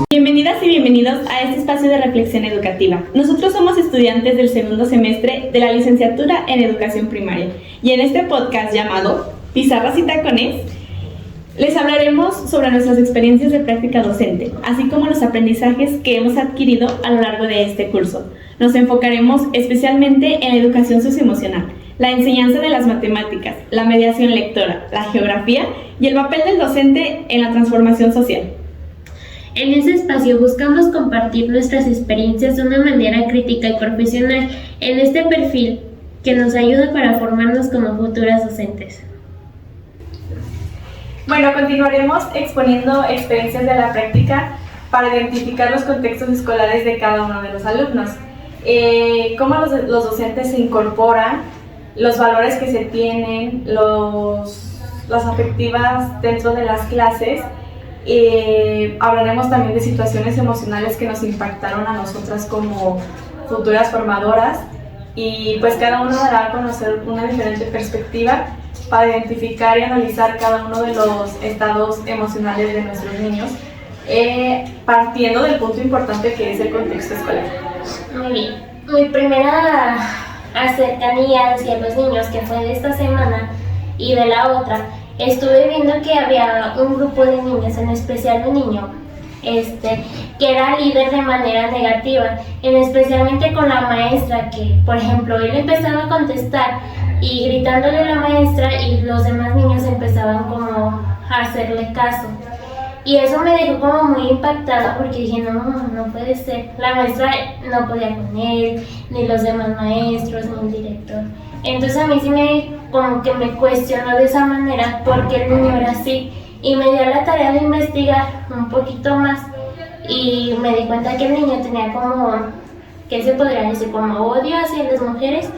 Bienvenidas y bienvenidos a este espacio de reflexión educativa. Nosotros somos estudiantes del segundo semestre de la licenciatura en Educación Primaria y en este podcast llamado Pizarras y Tacones les hablaremos sobre nuestras experiencias de práctica docente, así como los aprendizajes que hemos adquirido a lo largo de este curso. Nos enfocaremos especialmente en la educación socioemocional, la enseñanza de las matemáticas, la mediación lectora, la geografía y el papel del docente en la transformación social. En ese espacio buscamos compartir nuestras experiencias de una manera crítica y profesional en este perfil que nos ayuda para formarnos como futuras docentes. Bueno, continuaremos exponiendo experiencias de la práctica para identificar los contextos escolares de cada uno de los alumnos, cómo los docentes se incorporan, los valores que se tienen, las afectivas dentro de las clases. Hablaremos también de situaciones emocionales que nos impactaron a nosotras como futuras formadoras y pues cada uno dará a conocer una diferente perspectiva para identificar y analizar cada uno de los estados emocionales de nuestros niños, partiendo del punto importante que es el contexto escolar. Muy bien. Mi primera cercanía hacia los niños, que fue de esta semana y de la otra, estuve viendo que había un grupo de niños, en especial un niño, que era líder de manera negativa, especialmente con la maestra, que por ejemplo él empezaba a contestar y gritándole a la maestra y los demás niños empezaban como a hacerle caso. Y eso me dejó como muy impactada porque dije, no puede ser. La maestra no podía con él, ni los demás maestros, ni el director. Entonces a mí sí como que me cuestionó de esa manera porque el niño era así. Y me dio la tarea de investigar un poquito más y me di cuenta que el niño tenía como, ¿qué se podría decir? Como odio hacia las mujeres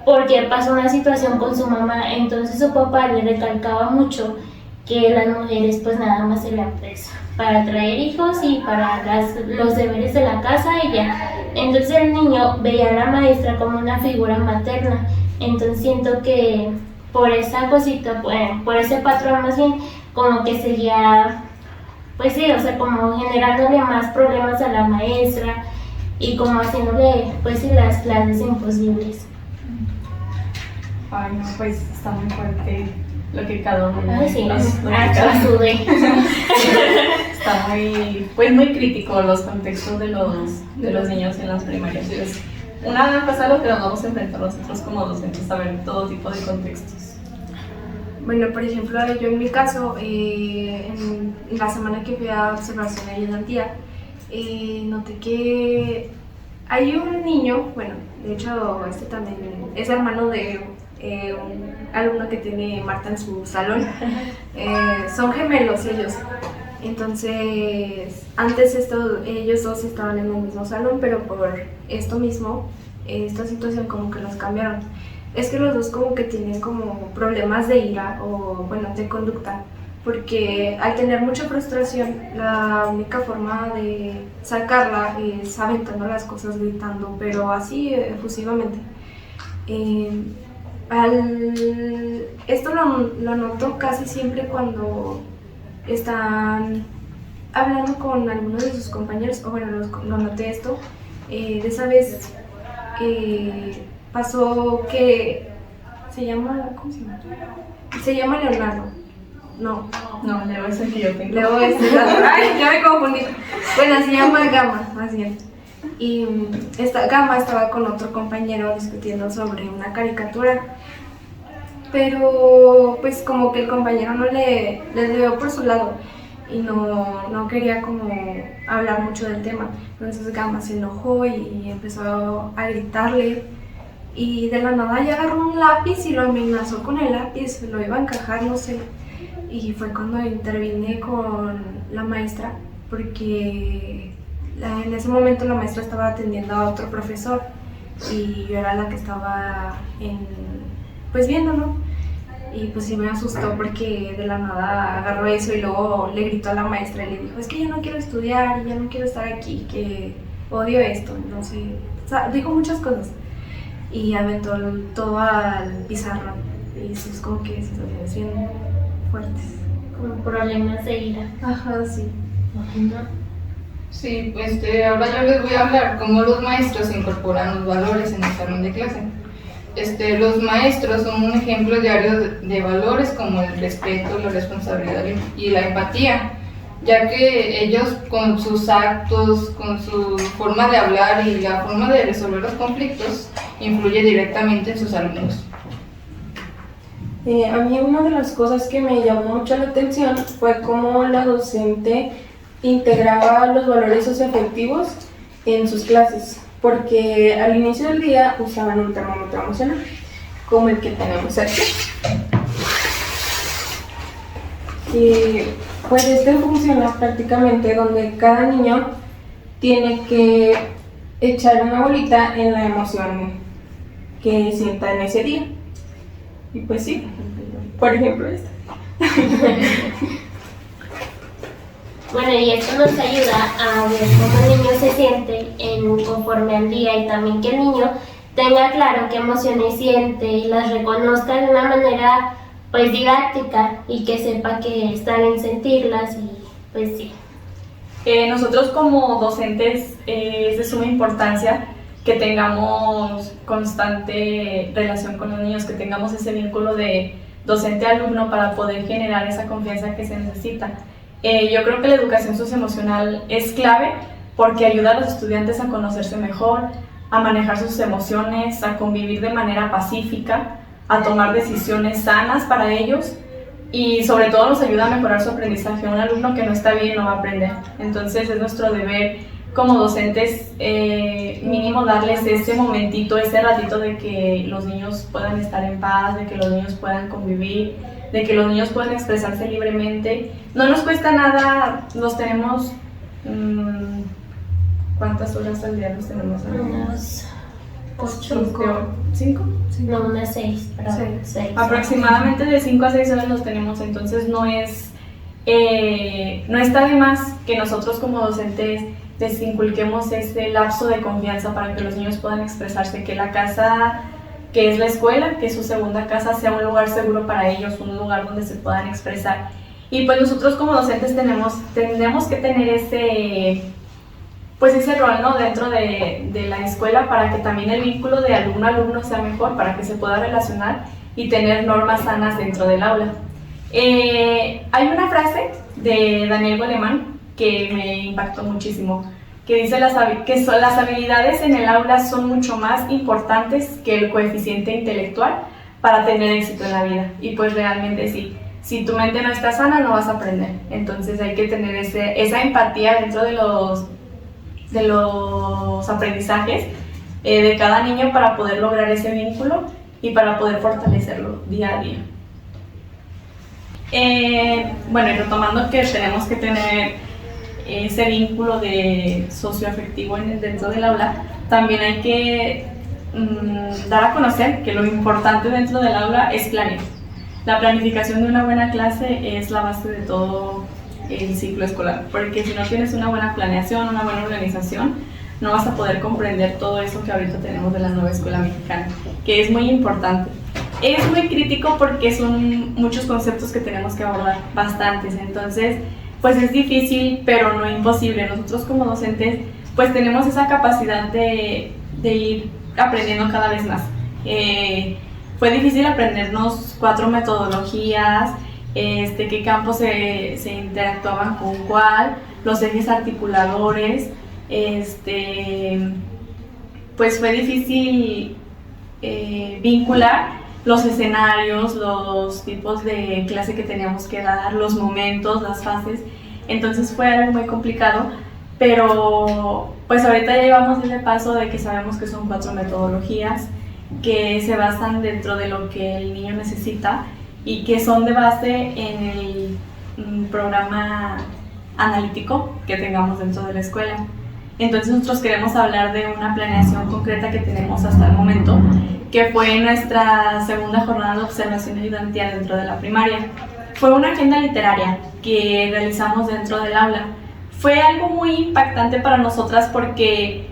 porque pasó una situación con su mamá. Entonces su papá le recalcaba mucho que las mujeres pues nada más servían para traer hijos y para los deberes de la casa y ya. Entonces el niño veía a la maestra como una figura materna. Entonces siento que por esa cosita, por ese patrón más bien, como que seguía, pues sí, o sea, como generándole más problemas a la maestra y como haciéndole, pues sí, las clases imposibles. Ay, no, pues está muy fuerte lo que cada uno Ay, sí, está muy crítico los contextos de los niños en las primarias. Es una cosa a lo que nos vamos a enfrentar nosotros como docentes, saber todo tipo de contextos. Bueno, por ejemplo, yo en mi caso, en la semana que fui a observación y ayudantía, noté que hay un niño, bueno, de hecho también es hermano de un alumno que tiene Marta en su salón. Son gemelos ellos. Entonces, antes ellos dos estaban en un mismo salón, pero por esto mismo, esta situación como que los cambiaron. Es que los dos como que tienen como problemas de ira o bueno, de conducta, porque al tener mucha frustración, la única forma de sacarla es aventando las cosas, gritando, pero así efusivamente. Esto lo noto casi siempre cuando están hablando con algunos de sus compañeros, o bueno, lo noté esto, de esa vez pasó que se llama, ¿cómo se llama? Se llama Leonardo. No, Leo es el que yo tengo. Leo es el otro. Ay, ya me confundí. Bueno, se llama Gama, más bien. Y Gama estaba con otro compañero discutiendo sobre una caricatura. Pero pues como que el compañero no le dio por su lado y no quería como hablar mucho del tema. Entonces Gama se enojó y empezó a gritarle y de la nada ya agarró un lápiz y lo amenazó con el lápiz, lo iba a encajar, no sé. Y fue cuando intervine con la maestra porque en ese momento la maestra estaba atendiendo a otro profesor y yo era la que estaba pues viendo, ¿no? Y pues sí me asustó porque de la nada agarró eso y luego le gritó a la maestra y le dijo, es que yo no quiero estudiar y ya no quiero estar aquí, que odio esto. Entonces, o sea, dijo muchas cosas y aventó todo al pizarrón y eso es como que situaciones bien fuertes. como problemas de ira. Ajá, sí. Sí, ahora yo les voy a hablar cómo los maestros incorporan los valores en el salón de clase. Los maestros son un ejemplo diario de valores como el respeto, la responsabilidad y la empatía, ya que ellos con sus actos, con su forma de hablar y la forma de resolver los conflictos, influye directamente en sus alumnos. A mí una de las cosas que me llamó mucho la atención fue cómo la docente integraba los valores socioafectivos en sus clases, porque al inicio del día usaban un termómetro emocional, como el que tenemos aquí. Y pues funciona prácticamente donde cada niño tiene que echar una bolita en la emoción que sienta en ese día. Y pues sí, por ejemplo esta. Bueno, y esto nos ayuda a ver cómo el niño se siente conforme al día y también que el niño tenga claro qué emociones siente y las reconozca de una manera pues didáctica y que sepa que está bien sentirlas y pues sí. Nosotros como docentes es de suma importancia que tengamos constante relación con los niños, que tengamos ese vínculo de docente-alumno para poder generar esa confianza que se necesita. Yo creo que la educación socioemocional es clave porque ayuda a los estudiantes a conocerse mejor, a manejar sus emociones, a convivir de manera pacífica, a tomar decisiones sanas para ellos y sobre todo nos ayuda a mejorar su aprendizaje. Un alumno que no está bien no va a aprender. Entonces es nuestro deber como docentes mínimo darles ese momentito, ese ratito de que los niños puedan estar en paz, de que los niños puedan convivir, de que los niños puedan expresarse libremente. No nos cuesta nada, los tenemos, ¿cuántas horas al día los tenemos? Unas 5. No, unas 6. Aproximadamente de 5 a 6 horas los tenemos, entonces no está de más que nosotros como docentes les inculquemos ese lapso de confianza para que los niños puedan expresarse, que la casa, que es la escuela, que su segunda casa sea un lugar seguro para ellos, un lugar donde se puedan expresar. Y pues nosotros como docentes tenemos que tener ese rol, ¿no?, dentro de la escuela para que también el vínculo de alumno-alumno sea mejor, para que se pueda relacionar y tener normas sanas dentro del aula. Hay una frase de Daniel Goleman que me impactó muchísimo, que dice las habilidades en el aula son mucho más importantes que el coeficiente intelectual para tener éxito en la vida. Y pues realmente sí, si tu mente no está sana no vas a aprender. Entonces hay que tener esa empatía dentro de los aprendizajes de cada niño para poder lograr ese vínculo y para poder fortalecerlo día a día. Bueno, y retomando que tenemos que tener ese vínculo de socioafectivo dentro del aula, también hay que dar a conocer que lo importante dentro del aula es planear. La planificación de una buena clase es la base de todo el ciclo escolar, porque si no tienes una buena planeación, una buena organización, no vas a poder comprender todo eso que ahorita tenemos de la nueva escuela mexicana, que es muy importante. Es muy crítico porque son muchos conceptos que tenemos que abordar, bastantes, entonces pues es difícil, pero no imposible. Nosotros como docentes pues tenemos esa capacidad de ir aprendiendo cada vez más. Fue difícil aprendernos 4 metodologías, qué campos se interactuaban con cuál, los ejes articuladores, pues fue difícil vincular los escenarios, los tipos de clase que teníamos que dar, los momentos, las fases. Entonces fue algo muy complicado, pero pues ahorita ya llevamos ese paso de que sabemos que son 4 metodologías que se basan dentro de lo que el niño necesita y que son de base en el programa analítico que tengamos dentro de la escuela. Entonces nosotros queremos hablar de una planeación concreta que tenemos hasta el momento, que fue nuestra segunda jornada de observación ayudantial dentro de la primaria. Fue una agenda literaria que realizamos dentro del aula. Fue algo muy impactante para nosotras porque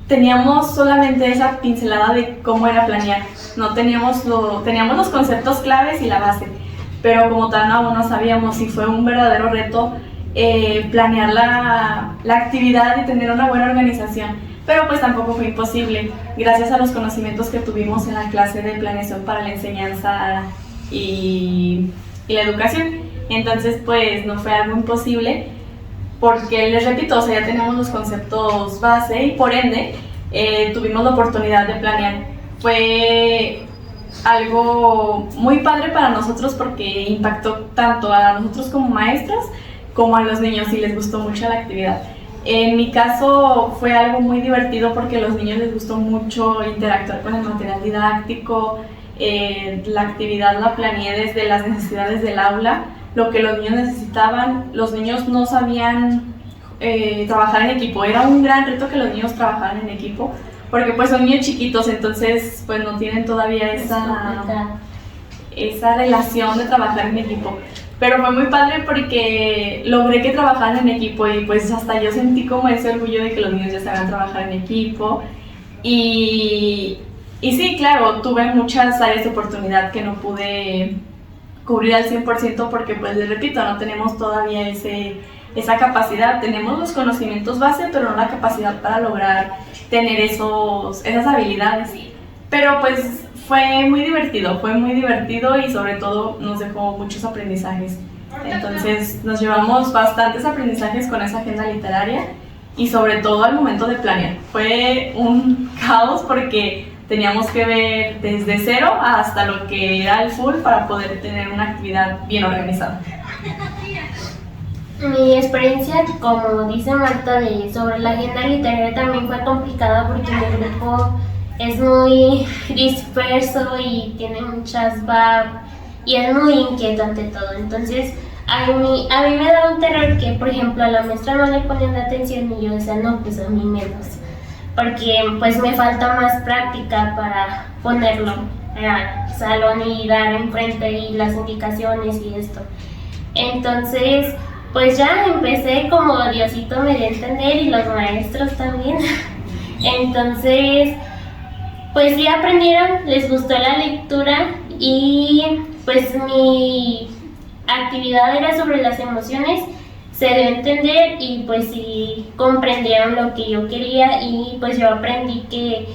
teníamos solamente esa pincelada de cómo era planear. No teníamos los conceptos claves y la base, pero como tal aún no sabíamos, y fue un verdadero reto planear la actividad y tener una buena organización, pero pues tampoco fue imposible, gracias a los conocimientos que tuvimos en la clase de planeación para la enseñanza y la educación. Entonces pues no fue algo imposible, porque les repito, o sea, ya teníamos los conceptos base y por ende tuvimos la oportunidad de planear. Fue algo muy padre para nosotros porque impactó tanto a nosotros como maestros como a los niños y les gustó mucho la actividad. En mi caso fue algo muy divertido porque a los niños les gustó mucho interactuar con el material didáctico. La actividad la planeé desde las necesidades del aula, lo que los niños necesitaban. Los niños no sabían trabajar en equipo, era un gran reto que los niños trabajaran en equipo, porque pues son niños chiquitos, entonces pues no tienen todavía esa relación de trabajar en equipo. Pero fue muy padre porque logré que trabajaran en equipo y pues hasta yo sentí como ese orgullo de que los niños ya sabían trabajar en equipo. Y sí, claro, tuve muchas áreas de oportunidad que no pude cubrir al 100% porque pues les repito, no tenemos todavía esa capacidad. Tenemos los conocimientos base, pero no la capacidad para lograr tener esas habilidades. Pero pues fue muy divertido y sobre todo nos dejó muchos aprendizajes. Entonces nos llevamos bastantes aprendizajes con esa agenda literaria y sobre todo al momento de planear. Fue un caos porque teníamos que ver desde cero hasta lo que era el full para poder tener una actividad bien organizada. Mi experiencia, como dice Marta, sobre la agenda literaria también fue complicada porque mi grupo es muy disperso y tiene muchas y es muy inquieto ante todo. Entonces a mí me da un terror que, por ejemplo, a la maestra no le ponían atención y yo decía, no, pues a mí menos, porque pues me falta más práctica para ponerlo al salón y dar enfrente y las indicaciones y esto. Entonces pues ya empecé como Diosito me dio a entender y los maestros también. Entonces pues ya aprendieron, les gustó la lectura y pues mi actividad era sobre las emociones, se dio a entender y pues sí comprendieron lo que yo quería y pues yo aprendí que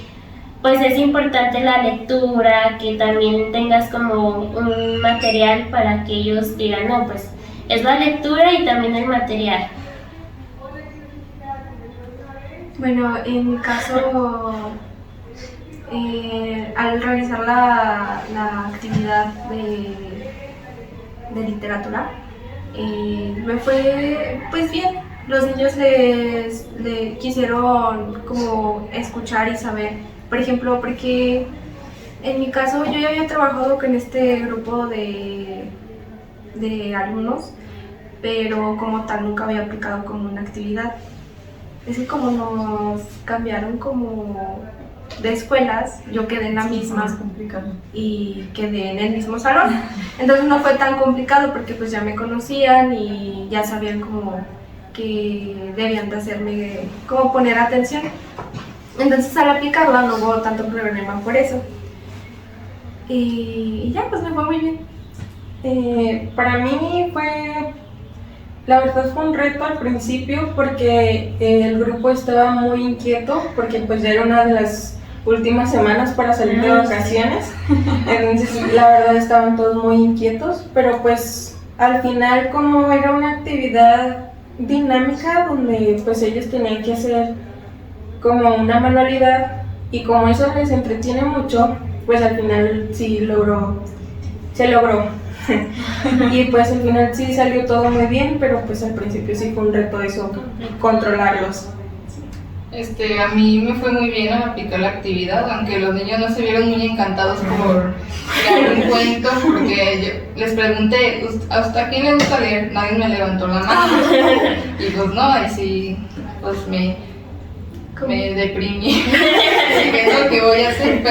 pues es importante la lectura, que también tengas como un material para que ellos digan, no, pues es la lectura y también el material. Bueno, en mi caso, al realizar la actividad de literatura, me fue pues bien. Los niños les quisieron como escuchar y saber, por ejemplo, porque en mi caso yo ya había trabajado con este grupo de alumnos, pero como tal nunca había aplicado como una actividad. Es que como nos cambiaron como de escuelas, yo quedé en la misma y quedé en el mismo salón. Entonces no fue tan complicado porque pues ya me conocían y ya sabían como que debían de hacerme, como poner atención. Entonces al aplicarla no hubo tanto problema por eso. Y ya pues me fue muy bien. Para mí la verdad fue un reto al principio porque el grupo estaba muy inquieto porque pues ya era una de las últimas semanas para salir de vacaciones. Entonces la verdad estaban todos muy inquietos, pero pues al final como era una actividad dinámica donde pues ellos tenían que hacer como una manualidad y como eso les entretiene mucho, pues al final sí se logró. Y pues al final sí salió todo muy bien, pero pues al principio sí fue un reto eso, controlarlos. A mí me fue muy bien al aplicar la actividad, aunque los niños no se vieron muy encantados por crear un cuento, porque yo les pregunté, ¿hasta quién le gusta leer? Nadie me levantó la mano. Y pues no, y sí, pues me deprimí. Dije, no, ¿qué voy a hacer?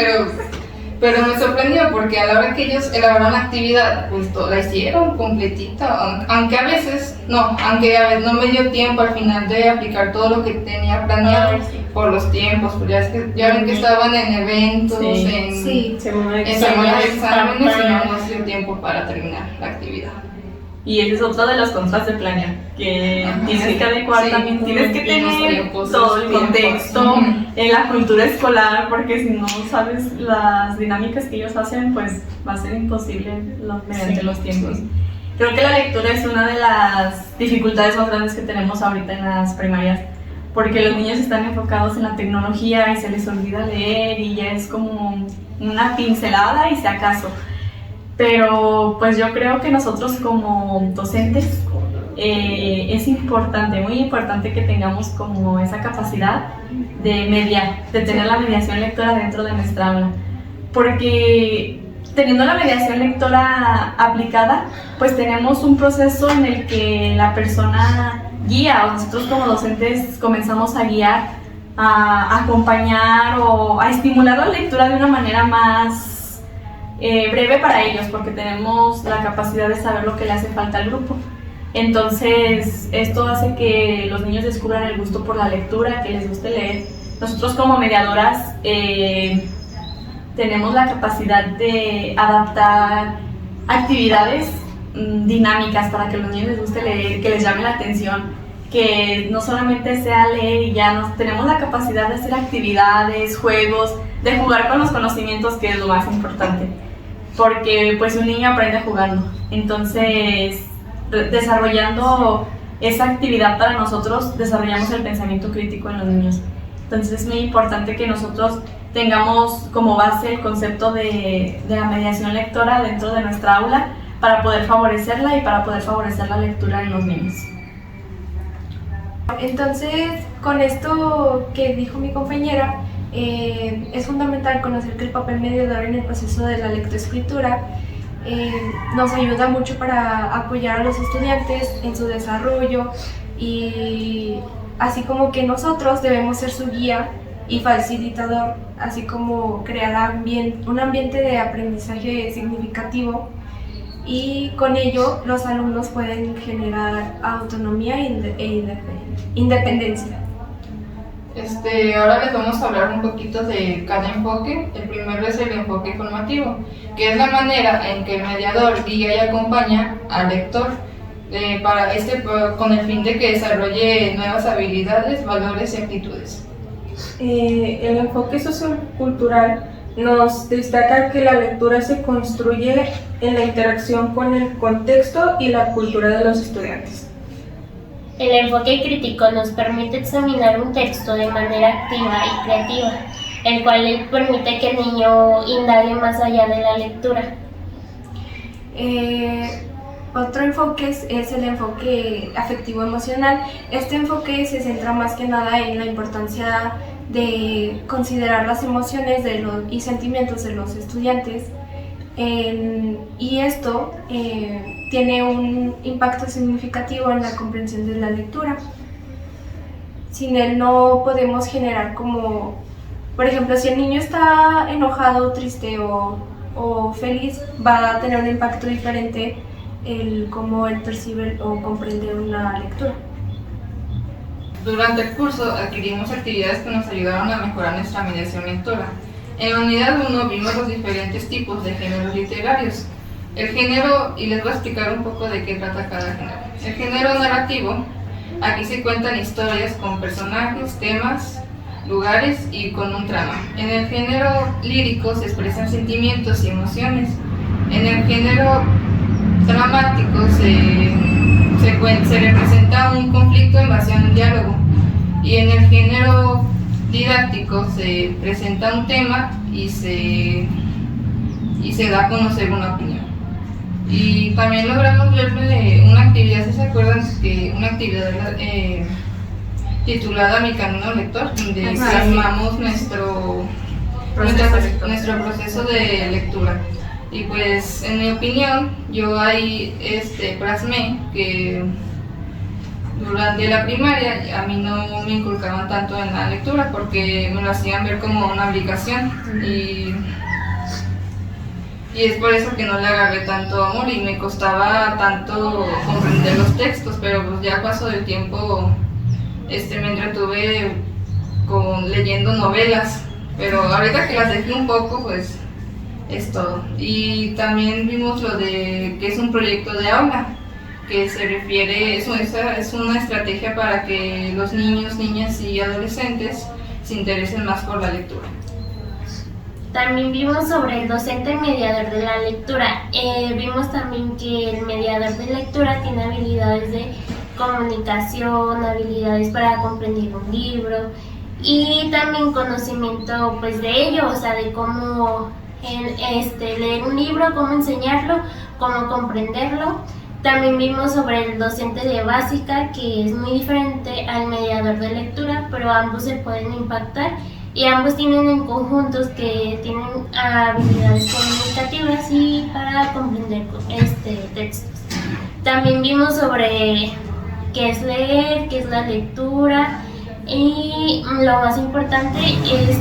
Pero me sorprendió porque a la hora que ellos elaboraron la actividad, pues la hicieron completita, aunque a veces no me dio tiempo al final de aplicar todo lo que tenía planeado, por los tiempos, pues ya ven que estaban en eventos, en semana de semanas de exámenes. exámenes y no nos dio tiempo para terminar la actividad. Y ese es otro de los contras de planear, que Ajá, tienes que adecuar también, tienes que y los tener tiempos, todo los el tiempos. contexto, Ujú. en la cultura escolar, porque si no sabes las dinámicas que ellos hacen, pues va a ser imposible mediante los tiempos. Creo que la lectura es una de las dificultades más grandes que tenemos ahorita en las primarias, porque los niños están enfocados en la tecnología y se les olvida leer y ya es como una pincelada y si acaso. Pero pues yo creo que nosotros como docentes es importante, muy importante que tengamos como esa capacidad de mediar, de tener la mediación lectora dentro de nuestra aula. Porque teniendo la mediación lectora aplicada, pues tenemos un proceso en el que la persona guía, o nosotros como docentes comenzamos a guiar, a acompañar o a estimular la lectura de una manera más breve para ellos, porque tenemos la capacidad de saber lo que le hace falta al grupo. Entonces, esto hace que los niños descubran el gusto por la lectura, que les guste leer. Nosotros como mediadoras tenemos la capacidad de adaptar actividades dinámicas para que a los niños les guste leer, que les llame la atención, que no solamente sea leer y ya, tenemos la capacidad de hacer actividades, juegos, de jugar con los conocimientos, que es lo más importante. Porque pues un niño aprende jugando, entonces desarrollando esa actividad para nosotros desarrollamos el pensamiento crítico en los niños. Entonces es muy importante que nosotros tengamos como base el concepto de la mediación lectora dentro de nuestra aula para poder favorecerla y para poder favorecer la lectura en los niños. Entonces, con esto que dijo mi compañera, es fundamental conocer que el papel mediador en el proceso de la lectoescritura nos ayuda mucho para apoyar a los estudiantes en su desarrollo, y así como que nosotros debemos ser su guía y facilitador, así como crear un ambiente de aprendizaje significativo, y con ello los alumnos pueden generar autonomía e independencia. Ahora les vamos a hablar un poquito de cada enfoque. El primero es el enfoque formativo, que es la manera en que el mediador guía y acompaña al lector con el fin de que desarrolle nuevas habilidades, valores y actitudes. El enfoque sociocultural nos destaca que la lectura se construye en la interacción con el contexto y la cultura de los estudiantes. El enfoque crítico nos permite examinar un texto de manera activa y creativa, el cual le permite que el niño indague más allá de la lectura. Otro enfoque es el enfoque afectivo-emocional. Este enfoque se centra más que nada en la importancia de considerar las emociones y sentimientos de los estudiantes, y esto tiene un impacto significativo en la comprensión de la lectura. Sin él no podemos generar por ejemplo, si el niño está enojado, triste o feliz, va a tener un impacto diferente cómo él percibe o comprende una lectura. Durante el curso adquirimos actividades que nos ayudaron a mejorar nuestra mediación lectora. En la unidad 1 vimos los diferentes tipos de géneros literarios. El género, y les voy a explicar un poco de qué trata cada género. El género narrativo, aquí se cuentan historias con personajes, temas, lugares y con un trama. En el género lírico se expresan sentimientos y emociones. En el género dramático se representa un conflicto en base a un diálogo. Y en el género didáctico se presenta un tema y se da a conocer una opinión. Y también logramos ver una actividad, ¿se acuerdan? Una actividad titulada Mi Camino Lector, donde plasmamos nuestro proceso de lectura. Y pues, en mi opinión, yo ahí plasmé que durante la primaria a mí no me inculcaban tanto en la lectura porque me lo hacían ver como una obligación, y es por eso que no le agarré tanto amor y me costaba tanto comprender los textos, pero pues ya paso del tiempo me entretuve leyendo novelas, pero ahorita que las dejé un poco, pues es todo. Y también vimos lo de que es un proyecto de aula, que se refiere, es una estrategia para que los niños, niñas y adolescentes se interesen más por la lectura. También vimos sobre el docente mediador de la lectura. Vimos también que el mediador de lectura tiene habilidades de comunicación, habilidades para comprender un libro y también conocimiento pues de ello, o sea, de cómo leer un libro, cómo enseñarlo, cómo comprenderlo. También vimos sobre el docente de básica, que es muy diferente al mediador de lectura, pero ambos se pueden impactar y ambos tienen en conjuntos que tienen habilidades comunicativas y para comprender textos. También vimos sobre qué es leer, qué es la lectura y lo más importante es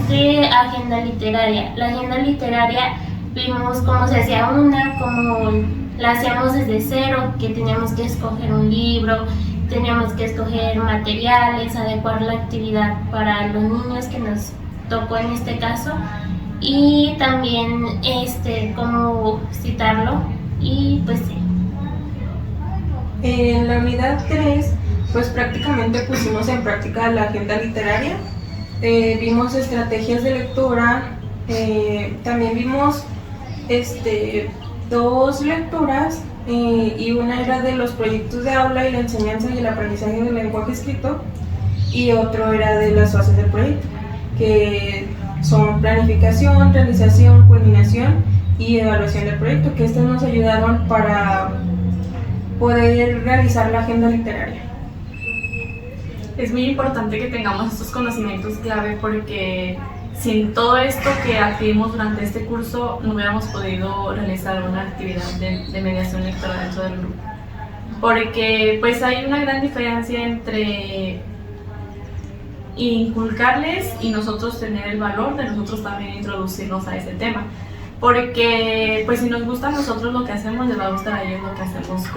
agenda literaria. La agenda literaria vimos cómo se hacía cómo la hacíamos desde cero, que teníamos que escoger un libro, teníamos que escoger materiales, adecuar la actividad para los niños que nos tocó en este caso y también cómo citarlo y pues sí. En la unidad 3 pues prácticamente pusimos en práctica la agenda literaria, vimos estrategias de lectura, también vimos 2 lecturas y una era de los proyectos de aula y la enseñanza y el aprendizaje del lenguaje escrito y otro era de las fases del proyecto, que son planificación, realización, culminación y evaluación del proyecto, que estas nos ayudaron para poder realizar la agenda literaria. Es muy importante que tengamos estos conocimientos clave porque sin todo esto que adquirimos durante este curso no hubiéramos podido realizar una actividad de mediación lectora dentro del grupo. Porque pues hay una gran diferencia entre inculcarles y nosotros tener el valor de nosotros también introducirnos a ese tema. Porque pues si nos gusta a nosotros lo que hacemos, les va a gustar a ellos lo que hacemos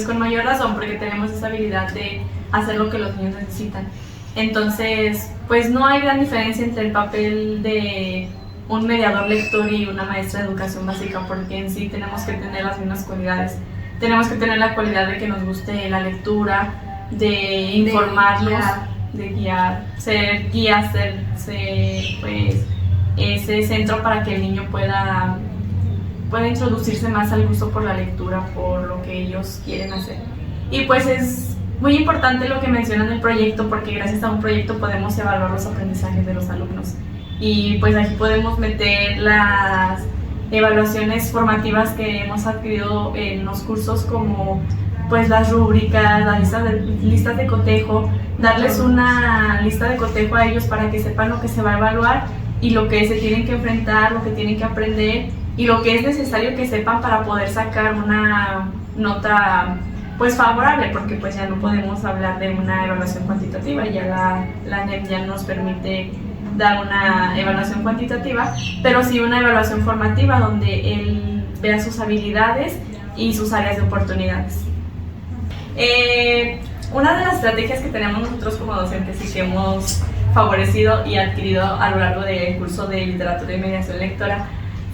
con mayor razón, porque tenemos esa habilidad de hacer lo que los niños necesitan. Entonces, pues no hay gran diferencia entre el papel de un mediador lector y una maestra de educación básica, porque en sí tenemos que tener las mismas cualidades. Tenemos que tener la cualidad de que nos guste la lectura, de informarlos, de guiar, ser guía, ser pues ese centro para que el niño pueda introducirse más al gusto por la lectura, por lo que ellos quieren hacer. Y pues es muy importante lo que mencionan el proyecto, porque gracias a un proyecto podemos evaluar los aprendizajes de los alumnos. Y pues aquí podemos meter las evaluaciones formativas que hemos adquirido en los cursos, como pues las rúbricas, las listas de cotejo, darles una lista de cotejo a ellos para que sepan lo que se va a evaluar y lo que se tienen que enfrentar, lo que tienen que aprender y lo que es necesario que sepan para poder sacar una nota pues favorable, porque pues ya no podemos hablar de una evaluación cuantitativa, ya la NEP ya nos permite dar una evaluación cuantitativa, pero sí una evaluación formativa donde él vea sus habilidades y sus áreas de oportunidades. Una de las estrategias que tenemos nosotros como docentes y que hemos favorecido y adquirido a lo largo del curso de literatura y mediación lectora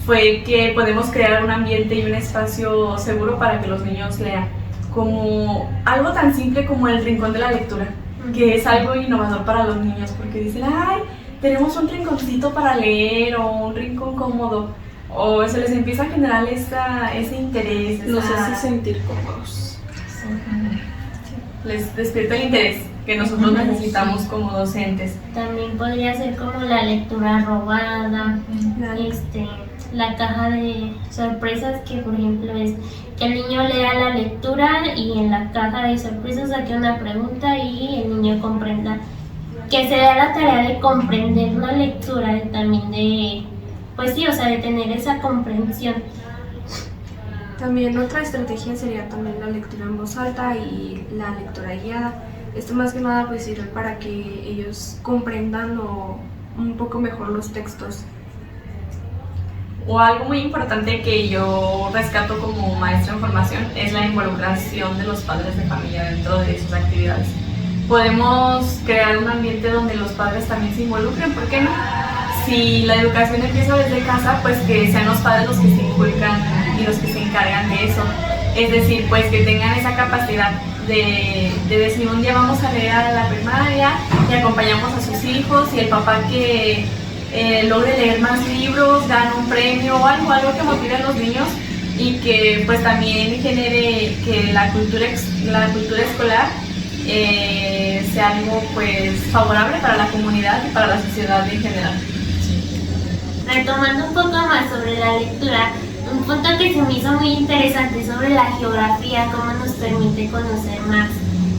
fue que podemos crear un ambiente y un espacio seguro para que los niños lean, como algo tan simple como el rincón de la lectura, que es algo innovador para los niños, porque dicen, ay, tenemos un rinconcito para leer o un rincón cómodo, o se les empieza a generar ese interés. Los hace sentir cómodos. Les despierta el interés que nosotros necesitamos como docentes. También podría ser como la lectura robada, la caja de sorpresas, que por ejemplo es que el niño lea la lectura y en la caja de sorpresas saque una pregunta y el niño comprenda, que se da la tarea de comprender la lectura y también de, pues sí, o sea, de tener esa comprensión. También otra estrategia sería también la lectura en voz alta y la lectura guiada. Esto más que nada pues sirve para que ellos comprendan un poco mejor los textos. O algo muy importante que yo rescato como maestra en formación es la involucración de los padres de familia dentro de sus actividades. podemos crear un ambiente donde los padres también se involucren, ¿por qué no? Si la educación empieza desde casa, pues que sean los padres los que se inculcan y los que se encargan de eso. Es decir, pues que tengan esa capacidad de decir un día vamos a leer a la primaria y acompañamos a sus hijos, y el papá que logre leer más libros, gana un premio o algo que motive a los niños y que pues también genere que la cultura escolar sea algo pues favorable para la comunidad y para la sociedad en general. Retomando un poco más sobre la lectura, un punto que se me hizo muy interesante sobre la geografía, cómo nos permite conocer más,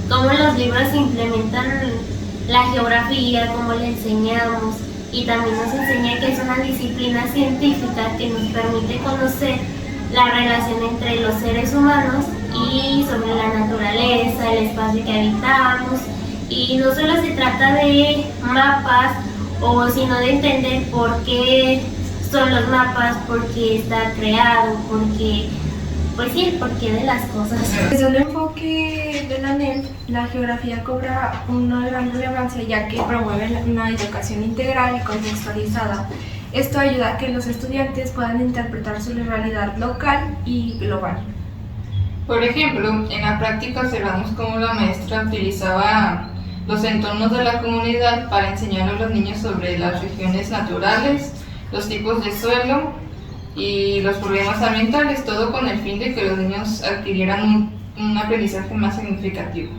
cómo los libros implementan la geografía, cómo le enseñamos, y también nos enseña que es una disciplina científica que nos permite conocer la relación entre los seres humanos y sobre la naturaleza, el espacio que habitamos, y no solo se trata de mapas, sino de entender por qué son los mapas, por qué está creado, pues sí, el porqué de las cosas. Desde el enfoque de la NEP, la geografía cobra una gran relevancia, ya que promueve una educación integral y contextualizada. Esto ayuda a que los estudiantes puedan interpretar su realidad local y global. Por ejemplo, en la práctica observamos cómo la maestra utilizaba los entornos de la comunidad para enseñar a los niños sobre las regiones naturales, los tipos de suelo y los problemas ambientales, todo con el fin de que los niños adquirieran un aprendizaje más significativo.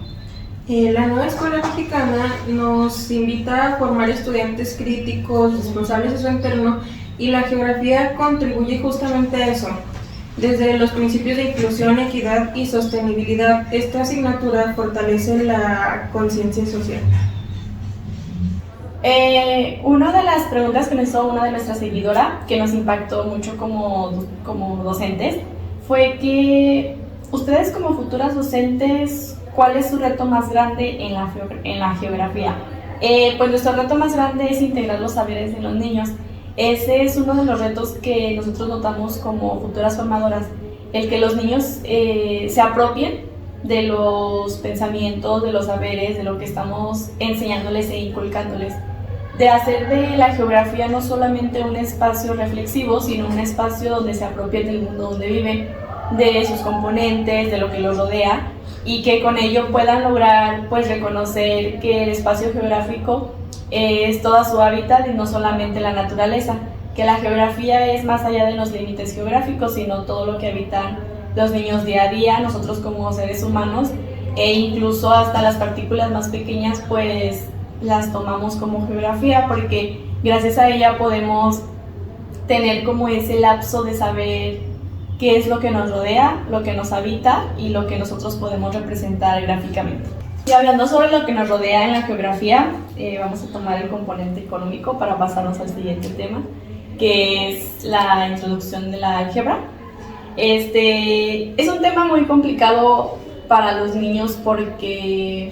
La nueva escuela mexicana nos invita a formar estudiantes críticos, responsables de su entorno, y la geografía contribuye justamente a eso. Desde los principios de inclusión, equidad y sostenibilidad, esta asignatura fortalece la conciencia social. Una de las preguntas que nos hizo una de nuestras seguidoras, que nos impactó mucho como docentes, fue que ustedes como futuras docentes, ¿cuál es su reto más grande en la geografía? Pues nuestro reto más grande es integrar los saberes en los niños. Ese es uno de los retos que nosotros notamos como futuras formadoras, el que los niños se apropien de los pensamientos, de los saberes, de lo que estamos enseñándoles e inculcándoles. De hacer de la geografía no solamente un espacio reflexivo, sino un espacio donde se apropien del mundo donde viven, de sus componentes, de lo que los rodea, y que con ello puedan lograr pues reconocer que el espacio geográfico es toda su hábitat y no solamente la naturaleza, que la geografía es más allá de los límites geográficos, sino todo lo que habitan los niños día a día, nosotros como seres humanos, e incluso hasta las partículas más pequeñas pues las tomamos como geografía, porque gracias a ella podemos tener como ese lapso de saber qué es lo que nos rodea, lo que nos habita y lo que nosotros podemos representar gráficamente. Y hablando sobre lo que nos rodea en la geografía, vamos a tomar el componente económico para pasarnos al siguiente tema, que es la introducción de la álgebra. Es un tema muy complicado para los niños porque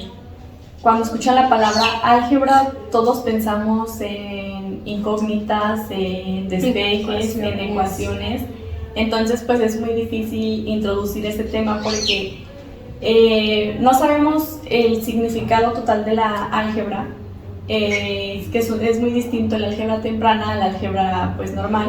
cuando escuchan la palabra álgebra todos pensamos en incógnitas, en despejes, en ecuaciones. Entonces pues es muy difícil introducir este tema porque no sabemos el significado total de la álgebra, que es muy distinto la álgebra temprana a la álgebra pues normal.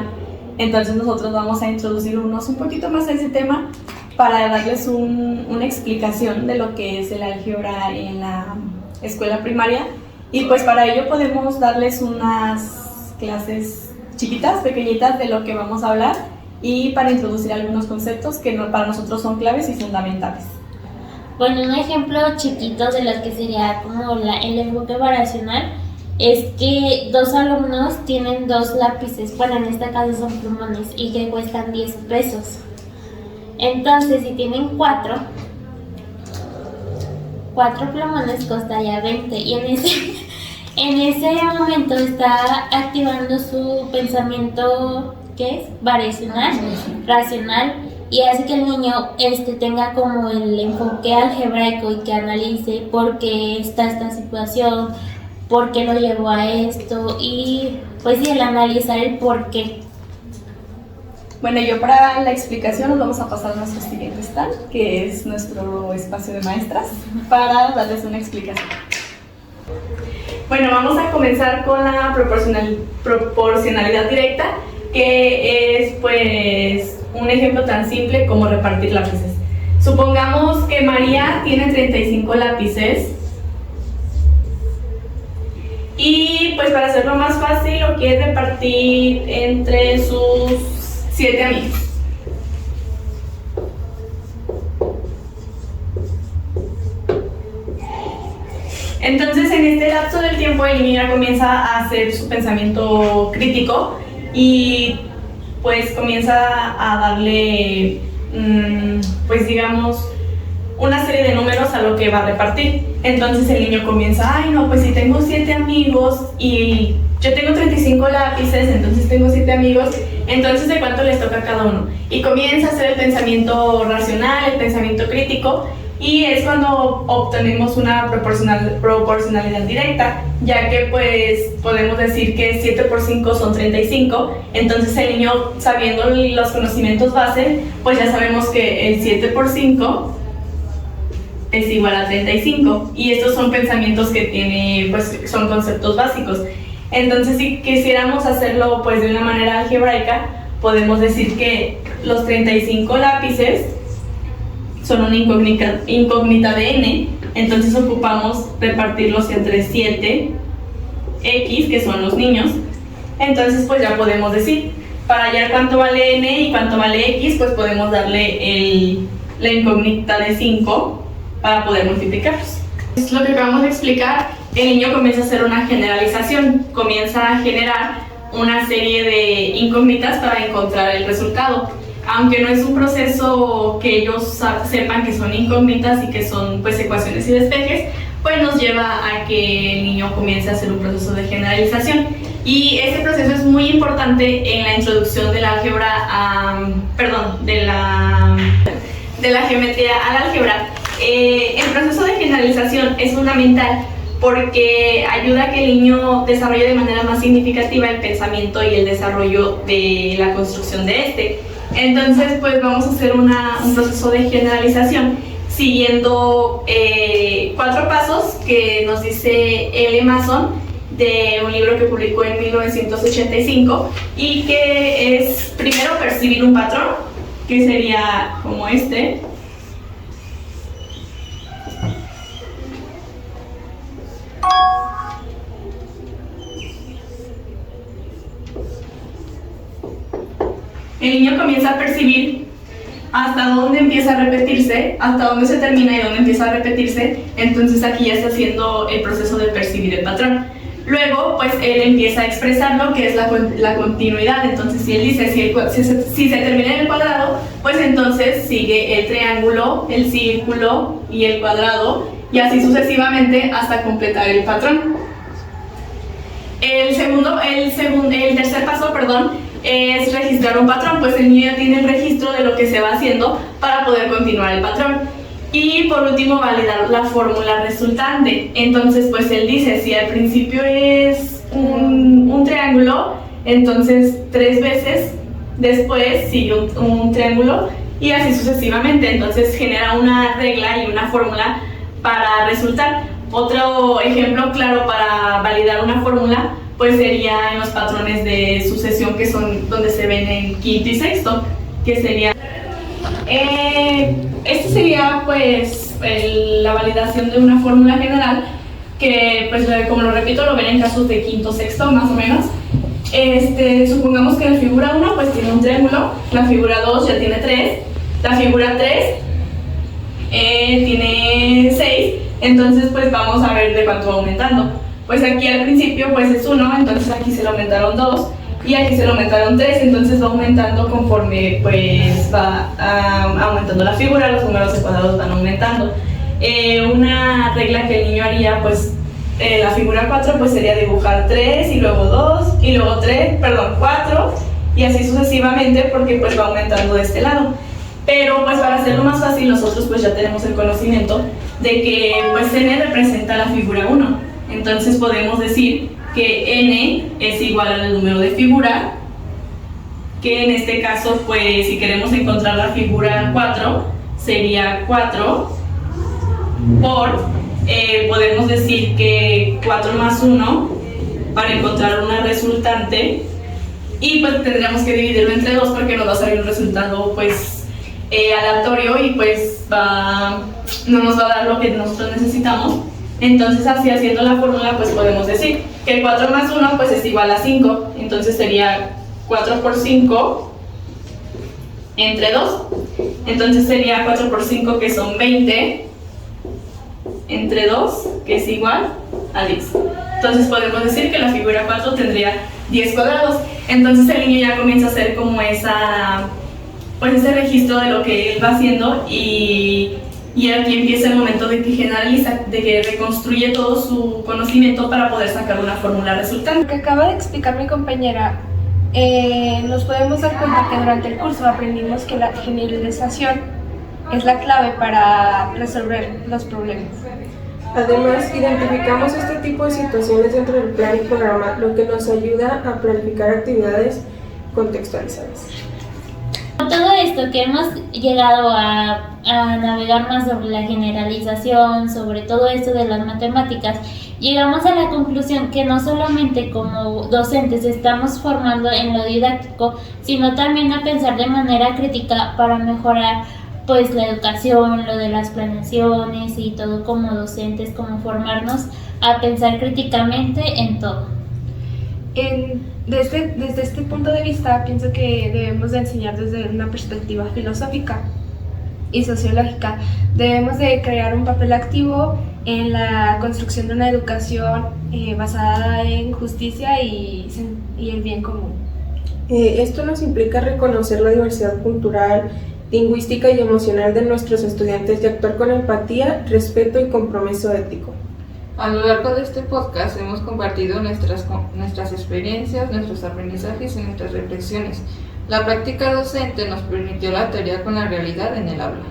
Entonces nosotros vamos a introducirnos un poquito más a ese tema para darles una explicación de lo que es el álgebra en la escuela primaria, y pues para ello podemos darles unas clases chiquitas, pequeñitas de lo que vamos a hablar, y para introducir algunos conceptos que para nosotros son claves y fundamentales. Bueno, un ejemplo chiquito de lo que sería como el enfoque variacional es que dos alumnos tienen dos lápices, bueno, en este caso son plumones, y que cuestan 10 pesos. Entonces, si tienen cuatro plumones costaría 20, y en ese momento está activando su pensamiento, ¿qué es? Variacional, racional, y hace que el niño tenga como el enfoque algebraico y que analice por qué está esta situación, por qué lo llevó a esto, y pues sí, el analizar el por qué. Bueno, yo para la explicación nos vamos a pasar a nuestro siguiente stand, que es nuestro espacio de maestras, para darles una explicación. Bueno, vamos a comenzar con la proporcionalidad directa, que es pues un ejemplo tan simple como repartir lápices. Supongamos que María tiene 35 lápices y pues para hacerlo más fácil lo quiere repartir entre sus 7 amigos. Entonces en este lapso del tiempo el niño ya comienza a hacer su pensamiento crítico y pues comienza a darle pues digamos una serie de números a lo que va a repartir. Entonces el niño comienza, ay no, pues si tengo 7 amigos y yo tengo 35 lápices, entonces tengo 7 amigos, entonces ¿de cuánto les toca a cada uno? Y comienza a hacer el pensamiento racional, el pensamiento crítico, y es cuando obtenemos una proporcionalidad directa, ya que pues podemos decir que 7 por 5 son 35, entonces el niño, sabiendo los conocimientos base, pues ya sabemos que el 7 por 5 es igual a 35, y estos son pensamientos que tiene, pues son conceptos básicos. Entonces si quisiéramos hacerlo pues de una manera algebraica, podemos decir que los 35 lápices son una incógnita de n, entonces ocupamos repartirlos entre 7x, que son los niños. Entonces pues ya podemos decir, para hallar cuánto vale n y cuánto vale x, pues podemos darle la incógnita de 5 para poder multiplicarlos. Es lo que acabamos de explicar. El niño comienza a hacer una generalización, comienza a generar una serie de incógnitas para encontrar el resultado. Aunque no es un proceso que ellos sepan que son incógnitas y que son pues ecuaciones y despejes, pues nos lleva a que el niño comience a hacer un proceso de generalización. Y ese proceso es muy importante en la introducción de la álgebra, de la geometría a la álgebra. El proceso de generalización es fundamental porque ayuda a que el niño desarrolle de manera más significativa el pensamiento y el desarrollo de la construcción de este. Entonces, pues vamos a hacer un proceso de generalización siguiendo 4 pasos que nos dice L. Mason, de un libro que publicó en 1985, y que es primero percibir un patrón, que sería como este. El niño comienza a percibir hasta dónde empieza a repetirse, hasta dónde se termina y dónde empieza a repetirse. Entonces aquí ya está haciendo el proceso de percibir el patrón. Luego, pues él empieza a expresarlo, que es la continuidad. Entonces, si él dice, si se termina en el cuadrado, pues entonces sigue el triángulo, el círculo y el cuadrado, y así sucesivamente hasta completar el patrón. El tercer paso, es registrar un patrón, pues el niño tiene el registro de lo que se va haciendo para poder continuar el patrón. Y por último, validar la fórmula resultante. Entonces, pues él dice, si al principio es un triángulo, entonces 3 veces después sigue un triángulo, y así sucesivamente. Entonces genera una regla y una fórmula para resultar. Otro ejemplo claro para validar una fórmula pues sería en los patrones de sucesión, que son donde se ven en quinto y sexto, que sería esto sería pues la validación de una fórmula general, que pues como lo repito, lo ven en casos de quinto, sexto más o menos. Supongamos que la figura 1 pues tiene un triángulo, la figura 2 ya tiene 3, la figura 3 tiene 6, entonces pues vamos a ver de cuánto va aumentando. Pues aquí al principio pues es 1, entonces aquí se le aumentaron 2 y aquí se le aumentaron 3, entonces va aumentando conforme pues va aumentando la figura, los números de cuadrados van aumentando. Una regla que el niño haría, pues la figura 4 pues sería dibujar 3 y luego 2 y luego 4 y así sucesivamente, porque pues va aumentando de este lado. Pero pues para hacerlo más fácil, nosotros pues ya tenemos el conocimiento de que pues n representa la figura 1. Entonces podemos decir que n es igual al número de figura que en este caso, pues si queremos encontrar la figura 4, sería 4 por, podemos decir que 4 más 1 para encontrar una resultante, y pues tendríamos que dividirlo entre 2 porque nos va a salir un resultado pues aleatorio y pues no nos va a dar lo que nosotros necesitamos. Entonces así haciendo la fórmula pues podemos decir que 4 más 1 pues es igual a 5, entonces sería 4 por 5 entre 2, entonces sería 4 por 5 que son 20 entre 2 que es igual a 10. Entonces podemos decir que la figura 4 tendría 10 cuadrados. Entonces el niño ya comienza a hacer como ese registro de lo que él va haciendo, y aquí empieza el momento de que generaliza, de que reconstruye todo su conocimiento para poder sacar una fórmula resultante. Lo que acaba de explicar mi compañera, nos podemos dar cuenta que durante el curso aprendimos que la generalización es la clave para resolver los problemas. Además, identificamos este tipo de situaciones dentro del plan y programa, lo que nos ayuda a planificar actividades contextualizadas. Con todo esto que hemos llegado a navegar más sobre la generalización, sobre todo esto de las matemáticas, llegamos a la conclusión que no solamente como docentes estamos formando en lo didáctico, sino también a pensar de manera crítica para mejorar pues la educación, lo de las planeaciones y todo como docentes, como formarnos a pensar críticamente en todo. Desde este punto de vista, pienso que debemos de enseñar desde una perspectiva filosófica y sociológica. Debemos de crear un papel activo en la construcción de una educación basada en justicia y el bien común. Esto nos implica reconocer la diversidad cultural, lingüística y emocional de nuestros estudiantes y actuar con empatía, respeto y compromiso ético. A lo largo de este podcast hemos compartido nuestras experiencias, nuestros aprendizajes y nuestras reflexiones. La práctica docente nos permitió la teoría con la realidad en el aula.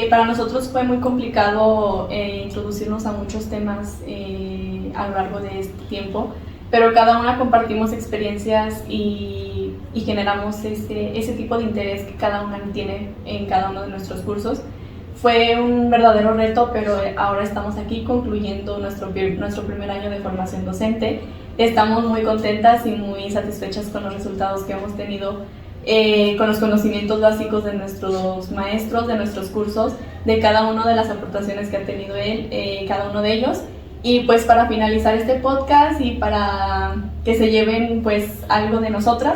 Para nosotros fue muy complicado introducirnos a muchos temas a lo largo de este tiempo, pero cada una compartimos experiencias y generamos ese tipo de interés que cada una tiene en cada uno de nuestros cursos. Fue un verdadero reto, pero ahora estamos aquí concluyendo nuestro primer año de formación docente. Estamos muy contentas y muy satisfechas con los resultados que hemos tenido, con los conocimientos básicos de nuestros maestros, de nuestros cursos, de cada una de las aportaciones que ha tenido cada uno de ellos. Y pues para finalizar este podcast y para que se lleven pues algo de nosotros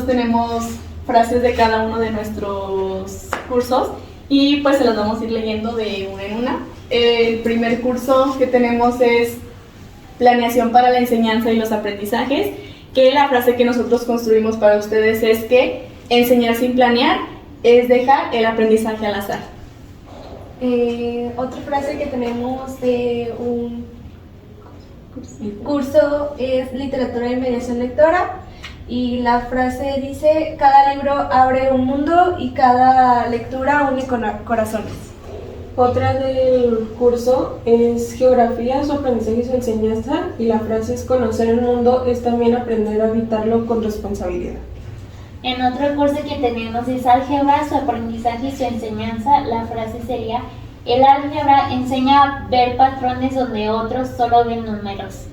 tenemos frases de cada uno de nuestros cursos y pues se las vamos a ir leyendo de una en una. El primer curso que tenemos es Planeación para la enseñanza y los aprendizajes, que la frase que nosotros construimos para ustedes es que enseñar sin planear es dejar el aprendizaje al azar. Otra frase que tenemos de un curso es Literatura y mediación lectora, y la frase dice: cada libro abre un mundo y cada lectura une corazones. Otra del curso es Geografía, su aprendizaje y su enseñanza, y la frase es: conocer el mundo es también aprender a habitarlo con responsabilidad. En otro curso que tenemos es Álgebra, su aprendizaje y su enseñanza, la frase sería: el álgebra enseña a ver patrones donde otros solo ven números.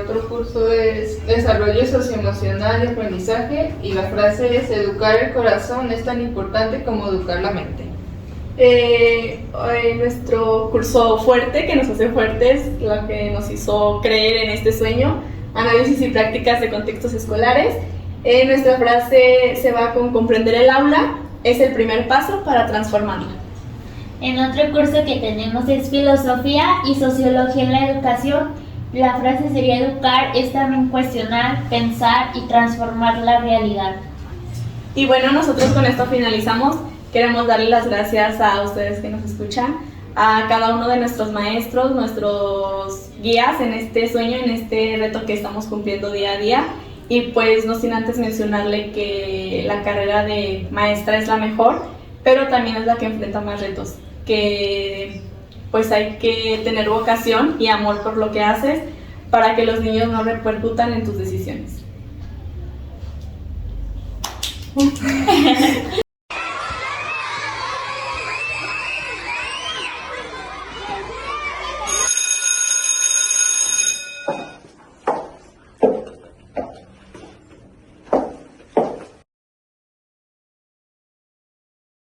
Otro curso es Desarrollo Socioemocional y Aprendizaje, y la frase es: educar el corazón es tan importante como educar la mente. Nuestro curso fuerte, que nos hace fuertes, lo que nos hizo creer en este sueño, Análisis y prácticas de contextos escolares. Nuestra frase se va con: comprender el aula es el primer paso para transformarla. En otro curso que tenemos es Filosofía y Sociología en la Educación. La frase sería: educar es también cuestionar, pensar y transformar la realidad. Y bueno, nosotros con esto finalizamos. Queremos darle las gracias a ustedes que nos escuchan, a cada uno de nuestros maestros, nuestros guías en este sueño, en este reto que estamos cumpliendo día a día. Y pues no sin antes mencionarle que la carrera de maestra es la mejor, pero también es la que enfrenta más retos, que pues hay que tener vocación y amor por lo que haces para que los niños no repercutan en tus decisiones.